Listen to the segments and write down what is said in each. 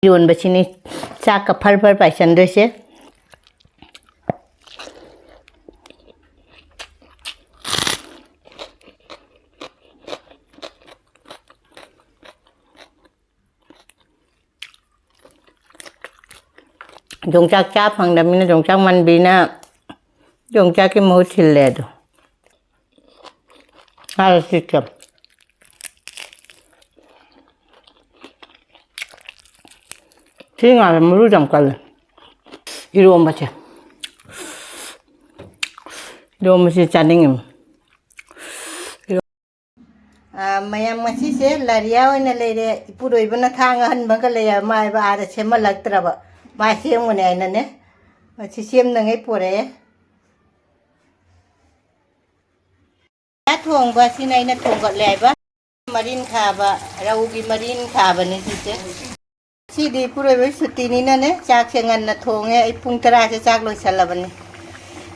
이론바시니 짝가 팔팔 빠이산드시 종짝 짜 방담이나 종짝만 비나 종짝이 뭐 칠래도 알았을까 tinggal meludang kali. Eromba aja. Eromba sih candingin. Mayam masih sih lariau ini lere ipuro ibuna tangan bangka leya mai ba ada sema lagtra ba. Masih yang mana ini ne? Masih siam nengai pore. Ya thongba sih na thongba leya ba. Marinkhaba, raugi marinkhaba ni sih. Sidi pura bai suti ni na ne chak sengan na thonge ai pung tara se chak loi salabani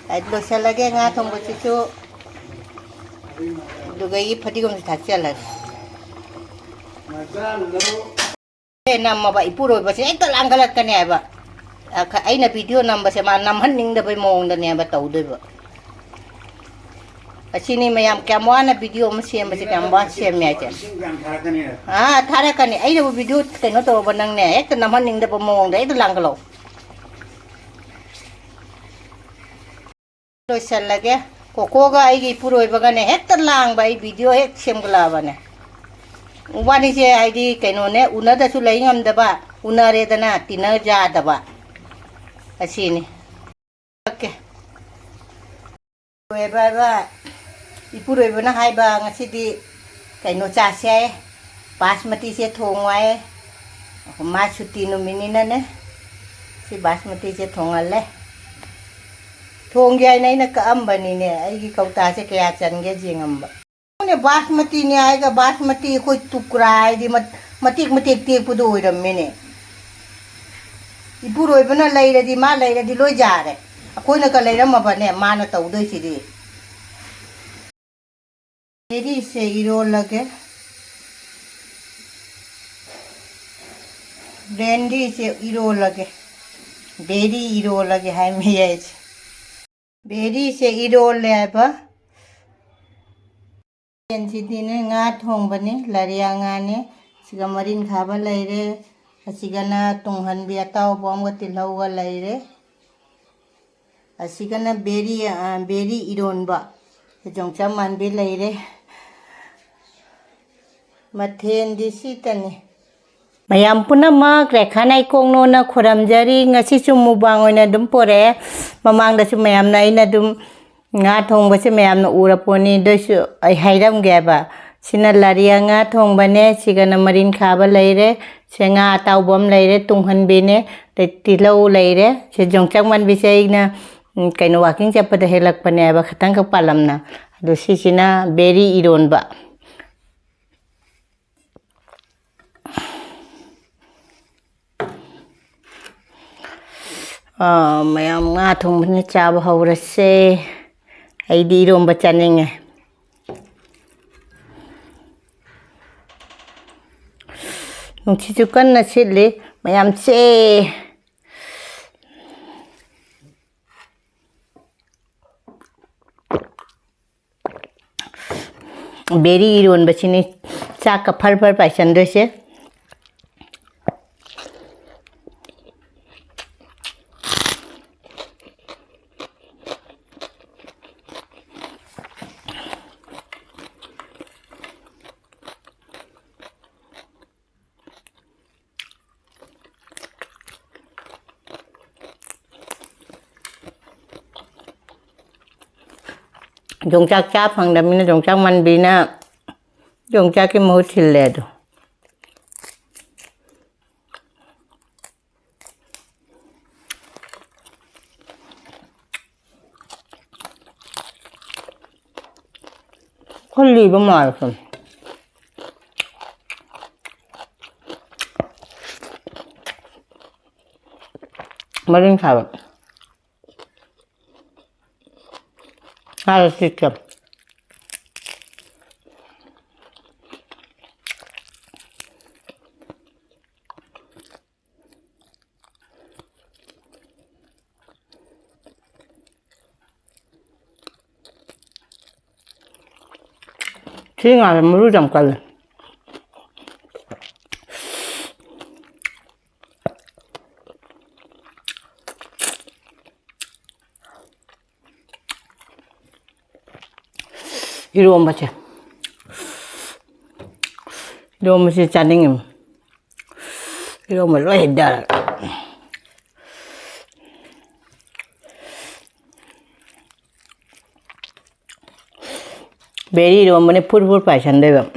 ai loi salage nga thong ba chu duga yi phati gom thak chala e nam ma bai pura ba se ai to langgalat ka ne ba ai na video nam ba se ma nam han ning da bai mong da ne ba tau doi ba asini mayam kamwana video ma sem ba se kam ba sem ya cha tharakani ai da video keno to banang ne ek nam han ning da ba mong da ai to langgalo loi sal lage ko ga ai gi puroi ba ga ne ek ta lang ba ai video ek sem gala ba ne wani je ai di keno ne una da su lai ngam da ba una re da na tina ja da ba asini okay we ba ipuro ibuna hai ba ngasi di kaino cha se basmati se thongwai ma chuti no minina ne si basmati se thongale thongyai nai na ka ambani ne ai gi kauta se kya chan ge jingam ba ne basmati ne ai ga basmati koi tukrai di matik te pudu oiram mene ipuro ibuna laira di ma laira di loi jare akoi na ka laira ma ba ne ma na tau doi si di Beri se iro lage, brandy se iro lage, beri iro lage hai meyaj. Beri se iro le apa? Yang sini ne nga thongba ne lariya nga ne siga marinkhaba laire, asiga na tunghanbi atouba amga tilhauga laire, asiga na beri eromba, jongcha manbi laire. Mathen di sitani mayam punamak rekhanai kongno na khoramjari ngasi chu mukbang oina dum pore mamang da chu mayam na ina dum nga thongba se mayam na uraponi dosu ai hairam ge ba sina lariya nga thongba ne sigana marinkhaba laire se nga ataubam laire tunghanbi ne tilau laire se jongchak man bi se ina kaino walking chappa da helak pane ba khatang ka palamna do sisina beri eromba mayam nga thongba ne chaba haurase ai di eromba chaninge nungchi chu kan na sitli mayam che beri eromba chini chaka phar paisan dose 종짝 짜 방담이나 종짝만 비나 종짝이 뭐 칠래도 콜리브 말고 마린khaba 알았을까 ที่งานไม่รู้จำกันเลยEromba aja. Eromba sih caningin. Eromba lebar. Beri eromba ne pur pasan deh bang.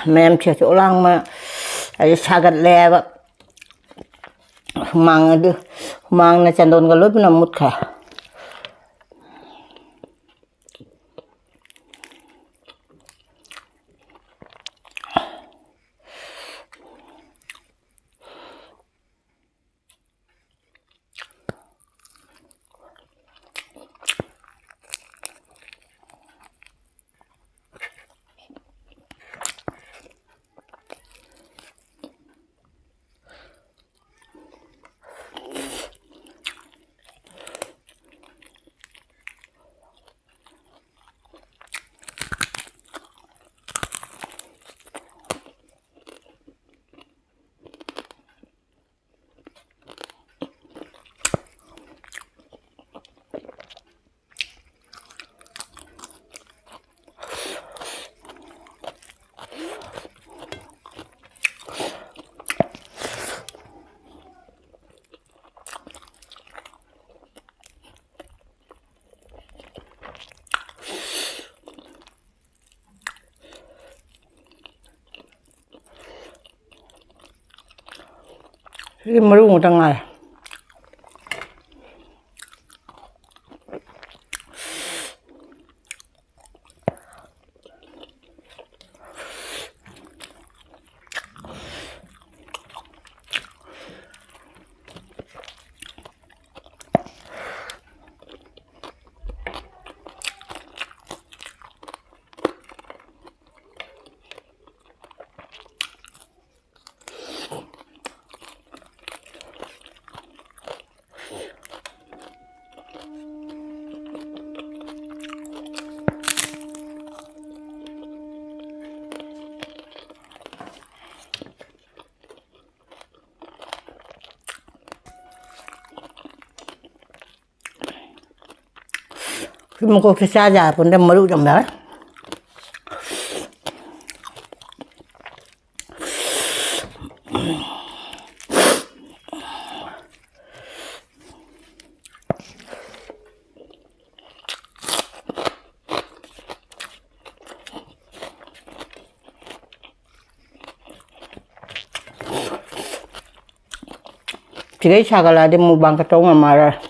Mem chia chỗ lang mà ai sagat le ba mang du mang na chandon ga lop na mut kha Ini merungu tengah. Mau kok saja pun dah meru jam dah. 지금 사갈라데 무방 갔다 오면 말아.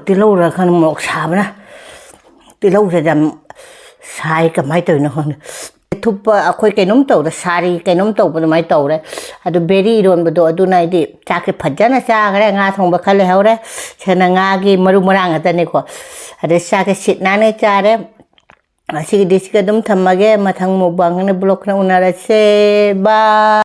Tillâu rồi khăn một xà bữa nè tillâu rồi làm sai cái máy tàu nó không thúp khôi cái nấm tàu là sari cái nấm tàu bên máy tàu đấy adu berry rồi bên đó adu này đi cha cái phật ra cha cái ngà thong bạc khai hao đấy cho nên ngà cái maru marang ở đây này có adu cha cái xịt nán này cha đấy asik di sini kadum thamage mathang mukbang na blog na unara se ba